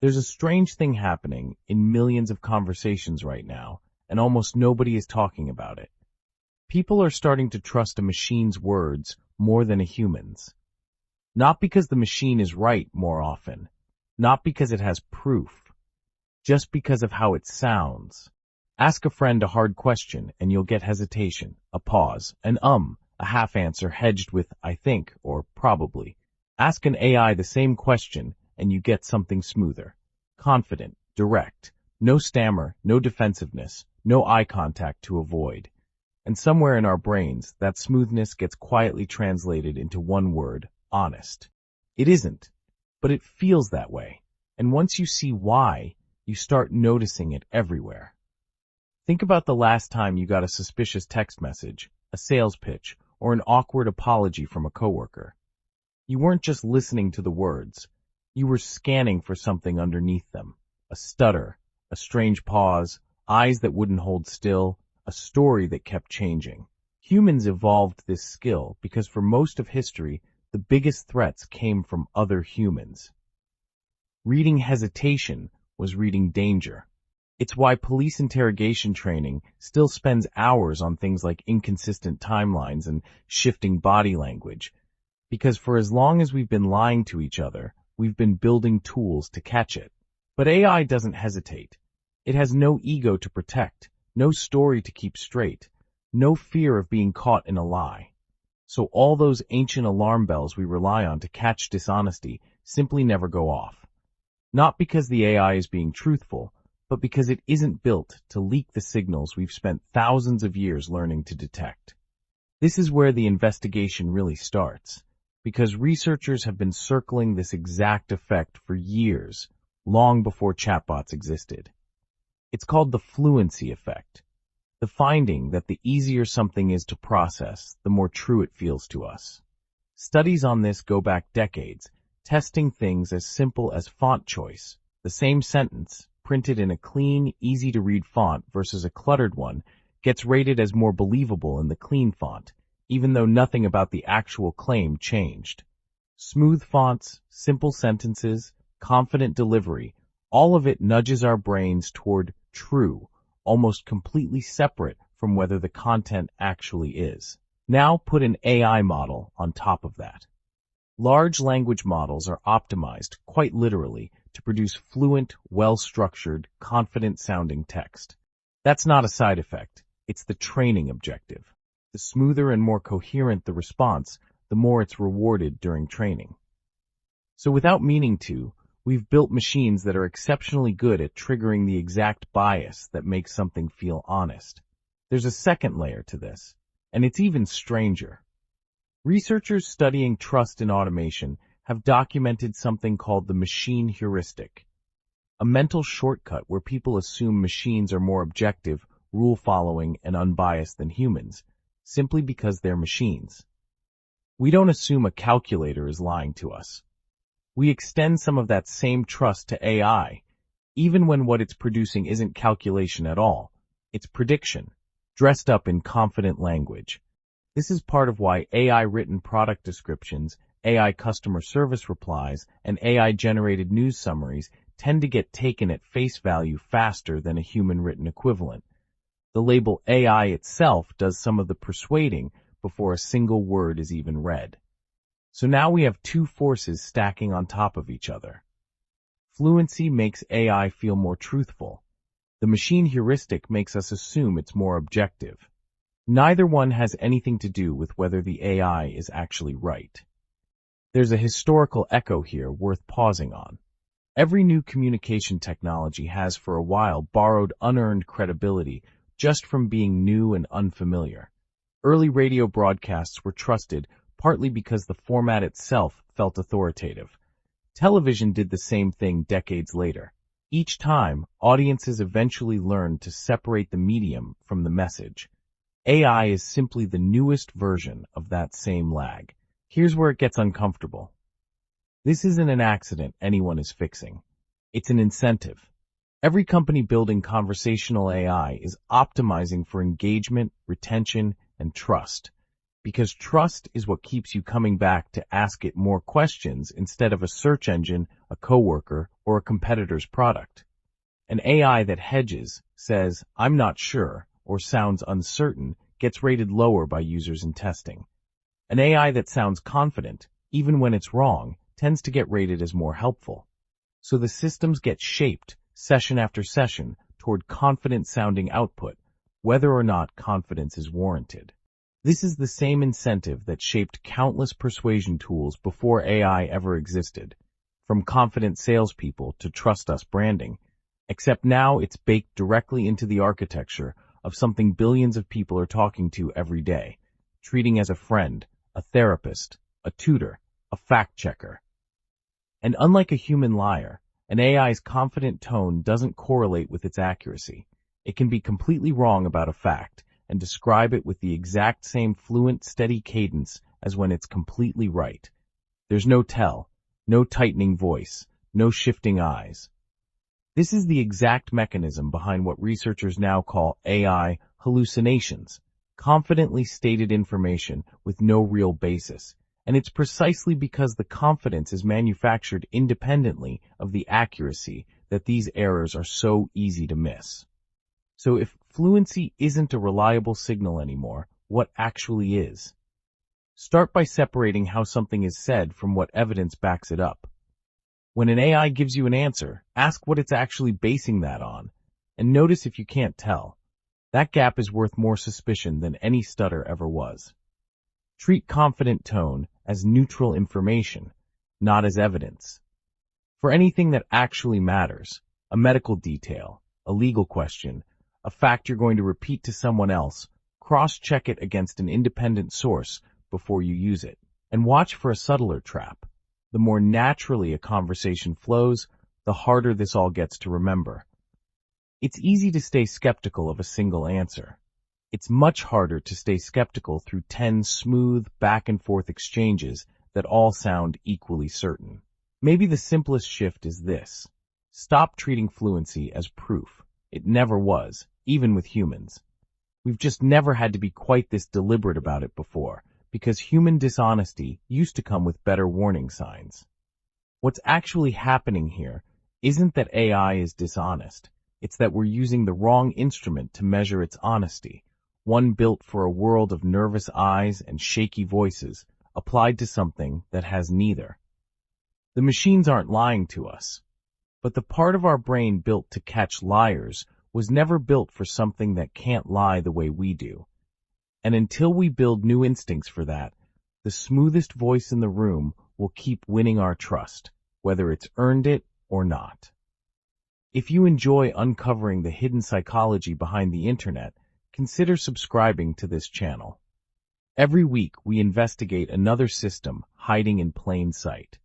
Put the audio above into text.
There's a strange thing happening in millions of conversations right now, and almost nobody is talking about it. People are starting to trust a machine's words more than a human's. Not because the machine is right more often, not because it has proof, just because of how it sounds. Ask a friend a hard question and you'll get hesitation, a pause, a half answer hedged with I think or probably. Ask an AI the same question and you get something smoother, confident, direct, no stammer, no defensiveness, no eye contact to avoid. And somewhere in our brains, that smoothness gets quietly translated into one word, honest. It isn't, but it feels that way. And once you see why, you start noticing it everywhere. Think about the last time you got a suspicious text message, a sales pitch, or an awkward apology from a coworker. You weren't just listening to the words. You were scanning for something underneath them. A stutter, a strange pause, eyes that wouldn't hold still, a story that kept changing. Humans evolved this skill because for most of history, the biggest threats came from other humans. Reading hesitation was reading danger. It's why police interrogation training still spends hours on things like inconsistent timelines and shifting body language. Because for as long as we've been lying to each other, we've been building tools to catch it. But AI doesn't hesitate. It has no ego to protect, no story to keep straight, no fear of being caught in a lie. So all those ancient alarm bells we rely on to catch dishonesty simply never go off. Not because the AI is being truthful, but because it isn't built to leak the signals we've spent thousands of years learning to detect. This is where the investigation really starts, because researchers have been circling this exact effect for years, long before chatbots existed. It's called the fluency effect, the finding that the easier something is to process, the more true it feels to us. Studies on this go back decades, testing things as simple as font choice. The same sentence, printed in a clean, easy-to-read font versus a cluttered one, gets rated as more believable in the clean font, even though nothing about the actual claim changed. Smooth fonts, simple sentences, confident delivery, all of it nudges our brains toward true, almost completely separate from whether the content actually is. Now put an AI model on top of that. Large language models are optimized, quite literally, to produce fluent, well-structured, confident-sounding text. That's not a side effect. It's the training objective. The smoother and more coherent the response, the more it's rewarded during training. So without meaning to, we've built machines that are exceptionally good at triggering the exact bias that makes something feel honest. There's a second layer to this, and it's even stranger. Researchers studying trust in automation have documented something called the machine heuristic, a mental shortcut where people assume machines are more objective, rule-following, and unbiased than humans, simply because they're machines. We don't assume a calculator is lying to us. We extend some of that same trust to AI, even when what it's producing isn't calculation at all. It's prediction, dressed up in confident language. This is part of why AI-written product descriptions, AI customer service replies, and AI-generated news summaries tend to get taken at face value faster than a human-written equivalent. The label AI itself does some of the persuading before a single word is even read. So now we have two forces stacking on top of each other. Fluency makes AI feel more truthful. The machine heuristic makes us assume it's more objective. Neither one has anything to do with whether the AI is actually right. There's a historical echo here worth pausing on. Every new communication technology has for a while borrowed unearned credibility just from being new and unfamiliar. Early radio broadcasts were trusted partly because the format itself felt authoritative. Television did the same thing decades later. Each time, audiences eventually learned to separate the medium from the message. AI is simply the newest version of that same lag. Here's where it gets uncomfortable. This isn't an accident anyone is fixing. It's an incentive. Every company building conversational AI is optimizing for engagement, retention, and trust. Because trust is what keeps you coming back to ask it more questions instead of a search engine, a coworker, or a competitor's product. An AI that hedges, says, "I'm not sure," or sounds uncertain, gets rated lower by users in testing. An AI that sounds confident, even when it's wrong, tends to get rated as more helpful. So the systems get shaped, session after session, toward confident-sounding output, whether or not confidence is warranted. This is the same incentive that shaped countless persuasion tools before AI ever existed, from confident salespeople to trust us branding, except now it's baked directly into the architecture of something billions of people are talking to every day, treating as a friend, a therapist, a tutor, a fact-checker. And unlike a human liar, an AI's confident tone doesn't correlate with its accuracy. It can be completely wrong about a fact and describe it with the exact same fluent, steady cadence as when it's completely right. There's no tell, no tightening voice, no shifting eyes. This is the exact mechanism behind what researchers now call AI hallucinations, confidently stated information with no real basis. And it's precisely because the confidence is manufactured independently of the accuracy that these errors are so easy to miss. So if fluency isn't a reliable signal anymore, what actually is? Start by separating how something is said from what evidence backs it up. When an AI gives you an answer, ask what it's actually basing that on, and notice if you can't tell. That gap is worth more suspicion than any stutter ever was. Treat confident tone as neutral information, not as evidence. For anything that actually matters, a medical detail, a legal question, a fact you're going to repeat to someone else, cross-check it against an independent source before you use it. And watch for a subtler trap. The more naturally a conversation flows, the harder this all gets to remember. It's easy to stay skeptical of a single answer. It's much harder to stay skeptical through 10 smooth, back-and-forth exchanges that all sound equally certain. Maybe the simplest shift is this. Stop treating fluency as proof. It never was, even with humans. We've just never had to be quite this deliberate about it before, because human dishonesty used to come with better warning signs. What's actually happening here isn't that AI is dishonest. It's that we're using the wrong instrument to measure its honesty, one built for a world of nervous eyes and shaky voices, applied to something that has neither. The machines aren't lying to us, but the part of our brain built to catch liars was never built for something that can't lie the way we do. And until we build new instincts for that, the smoothest voice in the room will keep winning our trust, whether it's earned it or not. If you enjoy uncovering the hidden psychology behind the internet, consider subscribing to this channel. Every week, we investigate another system hiding in plain sight.